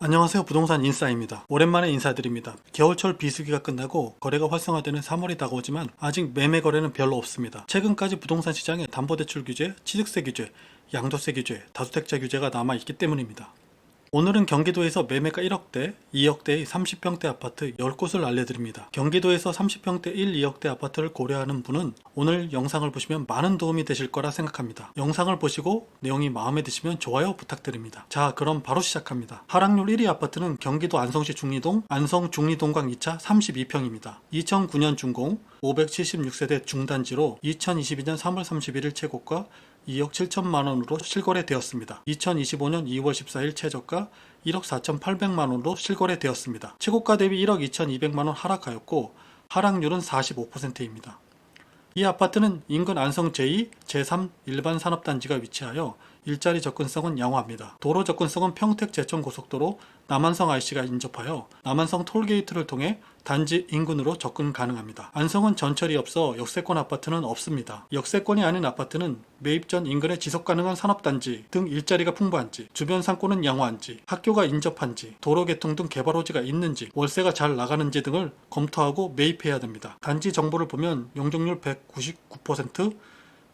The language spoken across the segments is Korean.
안녕하세요. 부동산 인싸입니다. 오랜만에 인사드립니다. 겨울철 비수기가 끝나고 거래가 활성화되는 3월이 다가오지만 아직 매매 거래는 별로 없습니다. 최근까지 부동산 시장에 담보대출 규제, 취득세 규제, 양도세 규제, 다주택자 규제가 남아있기 때문입니다. 오늘은 경기도에서 매매가 1억대, 2억대의 30평대 아파트 10곳을 알려드립니다. 경기도에서 30평대 1, 2억대 아파트를 고려하는 분은 오늘 영상을 보시면 많은 도움이 되실 거라 생각합니다. 영상을 보시고 내용이 마음에 드시면 좋아요 부탁드립니다. 자, 그럼 바로 시작합니다. 하락률 1위 아파트는 경기도 안성시 중리동 안성 중리동강 2차 32평입니다. 2009년 준공, 576세대 중단지로 2022년 3월 31일 최고가 2억 7천만원으로 실거래되었습니다. 2025년 2월 14일 최저가 1억 4,800만원으로 실거래되었습니다. 최고가 대비 1억 2,200만원 하락하였고 하락률은 45%입니다. 이 아파트는 인근 안성 제2, 제3 일반 산업단지가 위치하여 일자리 접근성은 양호합니다. 도로 접근성은 평택 제천 고속도로 남안성 IC가 인접하여 남안성 톨게이트를 통해 단지 인근으로 접근 가능합니다. 안성은 전철이 없어 역세권 아파트는 없습니다. 역세권이 아닌 아파트는 매입 전 인근에 지속 가능한 산업단지 등 일자리가 풍부한지, 주변 상권은 양호한지, 학교가 인접한지, 도로개통 등 개발호지가 있는지, 월세가 잘 나가는지 등을 검토하고 매입해야 됩니다. 단지 정보를 보면 용적률 199%,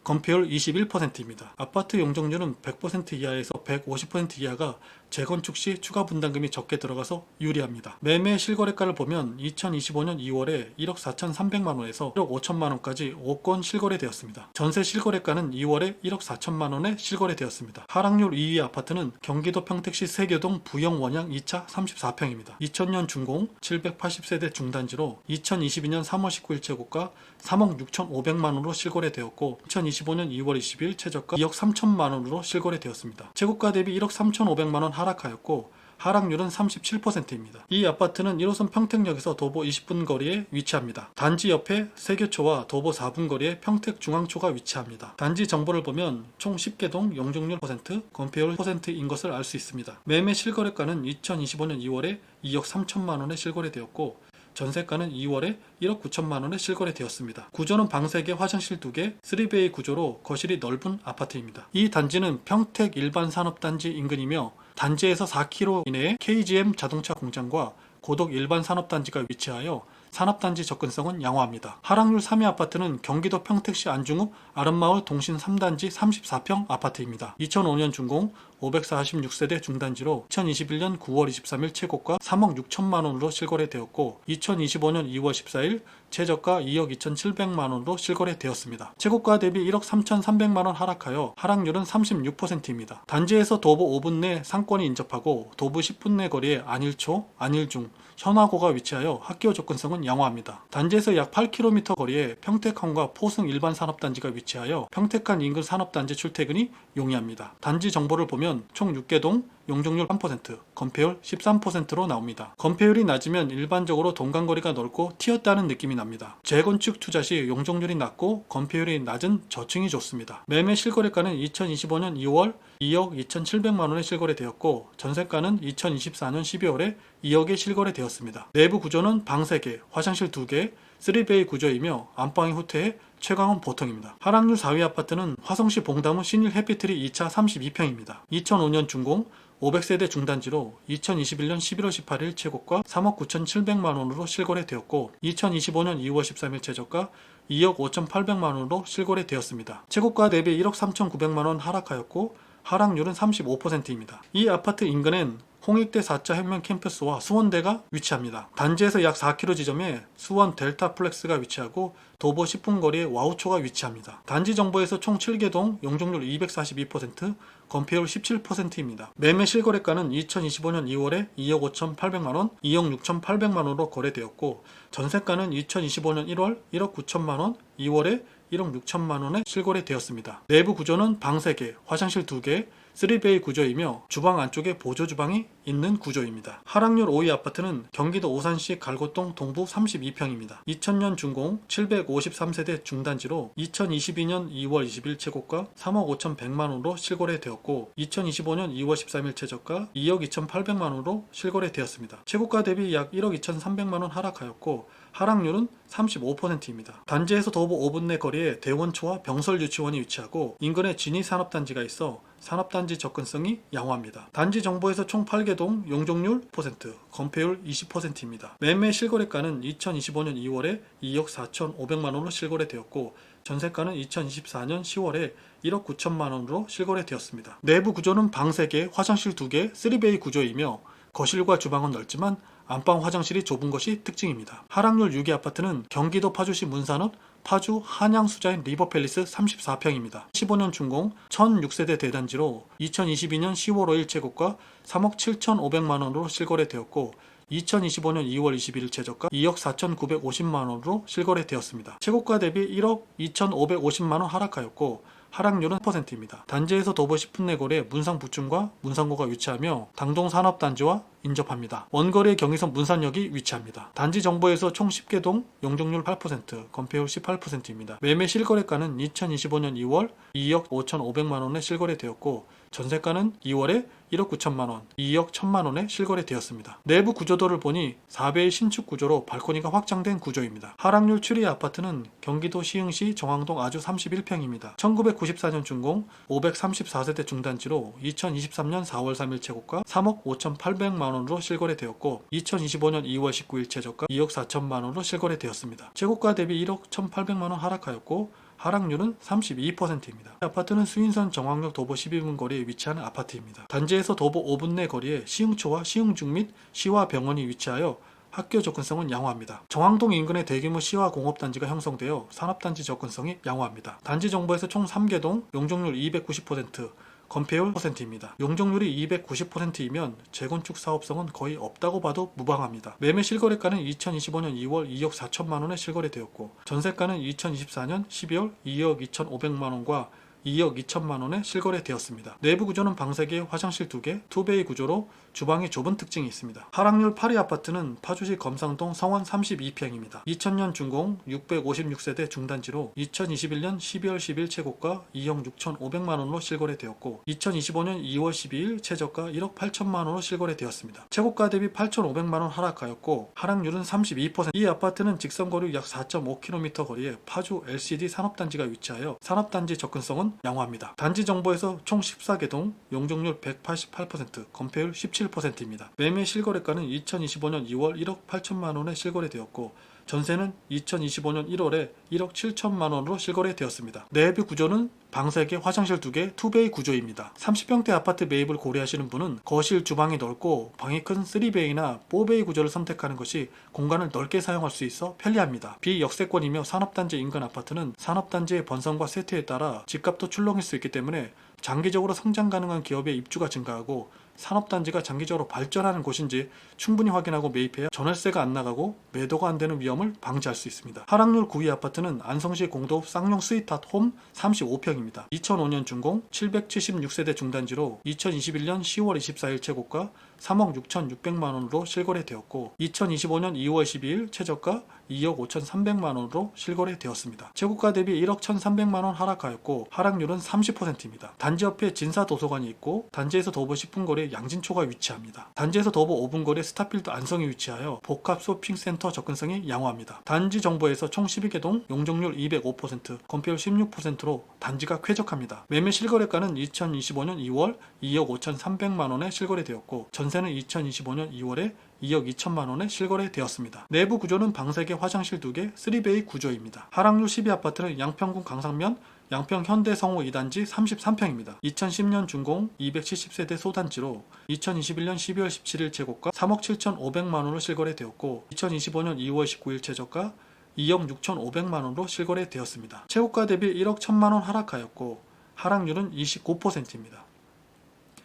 건폐율 21%입니다. 아파트 용적률은 100% 이하에서 150% 이하가 재건축 시 추가 분담금이 적게 들어가서 유리합니다. 매매 실거래가를 보면 2025년 2월에 1억 4,300만원에서 1억 5천만원까지 5건 실거래되었습니다. 전세 실거래가는 2월에 1억 4천만원에 실거래되었습니다. 하락률 2위 아파트는 경기도 평택시 세교동 부영원양 2차 34평입니다. 2000년 준공 780세대 중단지로 2022년 3월 19일 최고가 3억 6,500만원으로 실거래되었고 2025년 2월 20일 최저가 2억 3천만원으로 실거래되었습니다. 최고가 대비 1억 3,500만원 하락하였고 하락률은 37%입니다. 이 아파트는 1호선 평택역에서 도보 20분 거리에 위치합니다. 단지 옆에 세교초와 도보 4분 거리에 평택중앙초가 위치합니다. 단지 정보를 보면 총 10개동 용적률 %, 건폐율 %인 것을 알 수 있습니다. 매매 실거래가는 2025년 2월에 2억 3천만원에 실거래되었고 전세가는 2월에 1억 9천만원에 실거래되었습니다. 구조는 방 3개, 화장실 2개, 3베이 구조로 거실이 넓은 아파트입니다. 이 단지는 평택 일반 산업단지 인근이며 단지에서 4km 이내에 KGM 자동차 공장과 고덕 일반 산업단지가 위치하여 산업단지 접근성은 양호합니다. 하락률 3위 아파트는 경기도 평택시 안중읍 아름마을 동신 3단지 34평 아파트입니다. 2005년 준공 546세대 중단지로 2021년 9월 23일 최고가 3억 6천만원으로 실거래되었고 2025년 2월 14일 최저가 2억 2,700만원으로 실거래되었습니다. 최고가 대비 1억 3,300만원 하락하여 하락률은 36%입니다. 단지에서 도보 5분 내 상권이 인접하고 도보 10분 내 거리에 안일초, 안일중, 현화고가 위치하여 학교 접근성은 양호합니다. 단지에서 약 8km 거리에 평택항과 포승 일반 산업단지가 위치하여 평택항 인근 산업단지 출퇴근이 용이합니다. 단지 정보를 보면 총 6개동, 용적률 3%, 건폐율 13%로 나옵니다. 건폐율이 낮으면 일반적으로 동간거리가 넓고 튀었다는 느낌이 납니다. 재건축 투자 시 용적률이 낮고 건폐율이 낮은 저층이 좋습니다. 매매 실거래가는 2025년 2월 2억 2,700만원에 실거래되었고 전세가는 2024년 12월에 2억에 실거래되었습니다. 내부 구조는 방 3개, 화장실 2개, 3베이 구조이며 안방이 후퇴해 최강은 보통입니다. 하락률 4위 아파트는 화성시 봉담구 신일 해피트리 2차 32평입니다. 2005년 준공 500세대 중단지로 2021년 11월 18일 최고가 3억 9,700만원으로 실거래되었고 2025년 2월 13일 최저가 2억 5,800만원으로 실거래되었습니다. 최고가 대비 1억 3,900만원 하락하였고 하락률은 35%입니다. 이 아파트 인근엔 홍익대 4차 혁명 캠퍼스와 수원대가 위치합니다. 단지에서 약 4km 지점에 수원 델타 플렉스가 위치하고 도보 10분 거리에 와우초가 위치합니다. 단지 정보에서 총 7개동, 용적률 242%, 건폐율 17%입니다. 매매 실거래가는 2025년 2월에 2억 5,800만원, 2억 6,800만원으로 거래되었고 전세가는 2025년 1월 1억 9천만원, 2월에 1억 6천만원에 실거래되었습니다. 내부 구조는 방 3개, 화장실 2개, 3베이 구조이며 주방 안쪽에 보조주방이 있는 구조입니다. 하락률 5위 아파트는 경기도 오산시 갈고동 동부 32평입니다. 2000년 준공 753세대 중단지로 2022년 2월 20일 최고가 3억 5,100만원으로 실거래되었고 2025년 2월 13일 최저가 2억 2,800만원으로 실거래되었습니다. 최고가 대비 약 1억 2,300만원 하락하였고 하락률은 35%입니다. 단지에서 도보 5분 내 거리에 대원초와 병설유치원이 위치하고 인근에 진이산업단지가 있어 산업단지 접근성이 양호합니다. 단지 정보에서 총 8개 동, 용적률 10%, 건폐율 20%입니다. 매매 실거래가는 2025년 2월에 2억 4,500만원으로 실거래되었고 전세가는 2024년 10월에 1억 9천만원으로 실거래되었습니다. 내부 구조는 방 3개, 화장실 2개, 3베이 구조이며 거실과 주방은 넓지만 안방 화장실이 좁은 것이 특징입니다. 하락률 6위 아파트는 경기도 파주시 문산읍 파주 한양수자인 리버팰리스 34평입니다. 15년 준공 1006세대 대단지로 2022년 10월 5일 최고가 3억 7,500만원으로 실거래되었고 2025년 2월 21일 최저가 2억 4,950만원으로 실거래되었습니다. 최고가 대비 1억 2,550만원 하락하였고 하락률은 10%입니다. 단지에서 도보 10분 내 거리에 문상 부촌과 문상고가 위치하며 당동 산업단지와 인접합니다. 원거리에 경의선 문산역이 위치합니다. 단지 정보에서 총 10개 동, 용적률 8%, 건폐율 18%입니다. 매매 실거래가는 2025년 2월 2억 5,500만원에 실거래되었고 전세가는 2월에 1억 9천만원, 2억 1천만원에 실거래되었습니다. 내부 구조도를 보니 4배의 신축 구조로 발코니가 확장된 구조입니다. 하락률 7위 아파트는 경기도 시흥시 정왕동 아주 31평입니다. 1994년 준공 534세대 중단지로 2023년 4월 3일 최고가 3억 5,800만원으로 실거래되었고 2025년 2월 19일 최저가 2억 4천만원으로 실거래되었습니다. 최고가 대비 1억 1,800만원 하락하였고 하락률은 32%입니다. 아파트는 수인선 정왕역 도보 12분 거리에 위치하는 아파트입니다. 단지에서 도보 5분 내 거리에 시흥초와 시흥중 및 시와 병원이 위치하여 학교 접근성은 양호합니다. 정왕동 인근에 대규모 시와 공업단지가 형성되어 산업단지 접근성이 양호합니다. 단지 정보에서 총 3개 동, 용적률 290%, 건폐율 10%입니다. 용적률이 290%이면 재건축 사업성은 거의 없다고 봐도 무방합니다. 매매 실거래가는 2025년 2월 2억 4천만원에 실거래되었고 전세가는 2024년 12월 2억 2,500만원과 2억 2천만원에 실거래되었습니다. 내부 구조는 방 3개, 화장실 2개, 투베이 구조로 주방이 좁은 특징이 있습니다. 하락률 8위 아파트는 파주시 검상동 성원 32평입니다. 2000년 준공 656세대 중단지로 2021년 12월 10일 최고가 2억 6,500만원으로 실거래되었고 2025년 2월 12일 최저가 1억 8천만원으로 실거래되었습니다. 최고가 대비 8,500만원 하락하였고 하락률은 32%. 이 아파트는 직선거리 약 4.5km 거리에 파주 LCD 산업단지가 위치하여 산업단지 접근성은 양호합니다. 단지 정보에서 총 14개 동, 용적률 188%, 건폐율 17%입니다. 매매 실거래가는 2025년 2월 1억 8천만원에 실거래되었고 전세는 2025년 1월에 1억 7천만원으로 실거래되었습니다. 내부 구조는 방 3개, 화장실 2개, 투베이 구조입니다. 30평대 아파트 매입을 고려하시는 분은 거실, 주방이 넓고 방이 큰 3베이나 4베이 구조를 선택하는 것이 공간을 넓게 사용할 수 있어 편리합니다. 비역세권이며 산업단지 인근 아파트는 산업단지의 번성과 쇠퇴에 따라 집값도 출렁일 수 있기 때문에 장기적으로 성장 가능한 기업의 입주가 증가하고 산업단지가 장기적으로 발전하는 곳인지 충분히 확인하고 매입해야 전월세가 안 나가고 매도가 안 되는 위험을 방지할 수 있습니다. 하락률 9위 아파트는 안성시 공도읍 쌍용 스위트핫 홈 35평입니다. 2005년 준공 776세대 중단지로 2021년 10월 24일 최고가 3억 6,600만원으로 실거래되었고 2025년 2월 12일 최저가 2억 5,300만원으로 실거래되었습니다. 최고가 대비 1억 1,300만원 하락하였고 하락률은 30%입니다. 단지 옆에 진사도서관이 있고 단지에서 도보 10분 거리에 양진초가 위치합니다. 단지에서 도보 5분 거리에 스타필드 안성이 위치하여 복합 쇼핑센터 접근성이 양호합니다. 단지 정보에서 총 12개 동, 용적률 205%, 건폐율 16%로 단지가 쾌적합니다. 매매 실거래가는 2025년 2월 2억 5,300만원에 실거래되었고 전세는 2025년 2월에 2억 2천만원에 실거래되었습니다. 내부 구조는 방 3개, 화장실 2개, 3베이 구조입니다. 하락률 12 아파트는 양평군 강상면 양평 현대성호 2단지 33평입니다. 2010년 준공 270세대 소단지로 2021년 12월 17일 최고가 3억 7,500만원으로 실거래되었고 2025년 2월 19일 최저가 2억 6,500만원으로 실거래되었습니다. 최고가 대비 1억 1천만원 하락하였고 하락률은 29%입니다.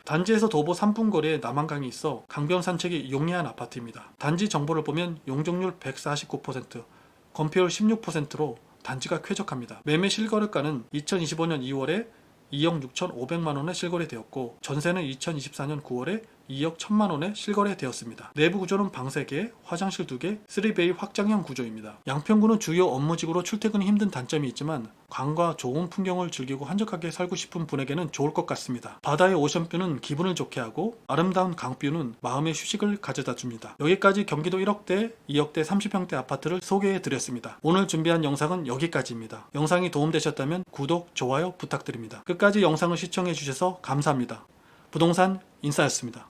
단지에서 도보 3분 거리에 남한강이 있어 강변 산책이 용이한 아파트입니다. 단지 정보를 보면 용적률 149%, 건폐율 16%로 단지가 쾌적합니다. 매매 실거래가는 2025년 2월에 2억 6,500만원에 실거래되었고 전세는 2024년 9월에 2억 1천만 원에 실거래되었습니다. 내부 구조는 방 3개, 화장실 2개, 3베이 확장형 구조입니다. 양평구는 주요 업무직으로 출퇴근이 힘든 단점이 있지만 강과 좋은 풍경을 즐기고 한적하게 살고 싶은 분에게는 좋을 것 같습니다. 바다의 오션뷰는 기분을 좋게 하고 아름다운 강뷰는 마음의 휴식을 가져다 줍니다. 여기까지 경기도 1억대, 2억대 30평대 아파트를 소개해 드렸습니다. 오늘 준비한 영상은 여기까지입니다. 영상이 도움되셨다면 구독, 좋아요 부탁드립니다. 끝까지 영상을 시청해 주셔서 감사합니다. 부동산 인사였습니다.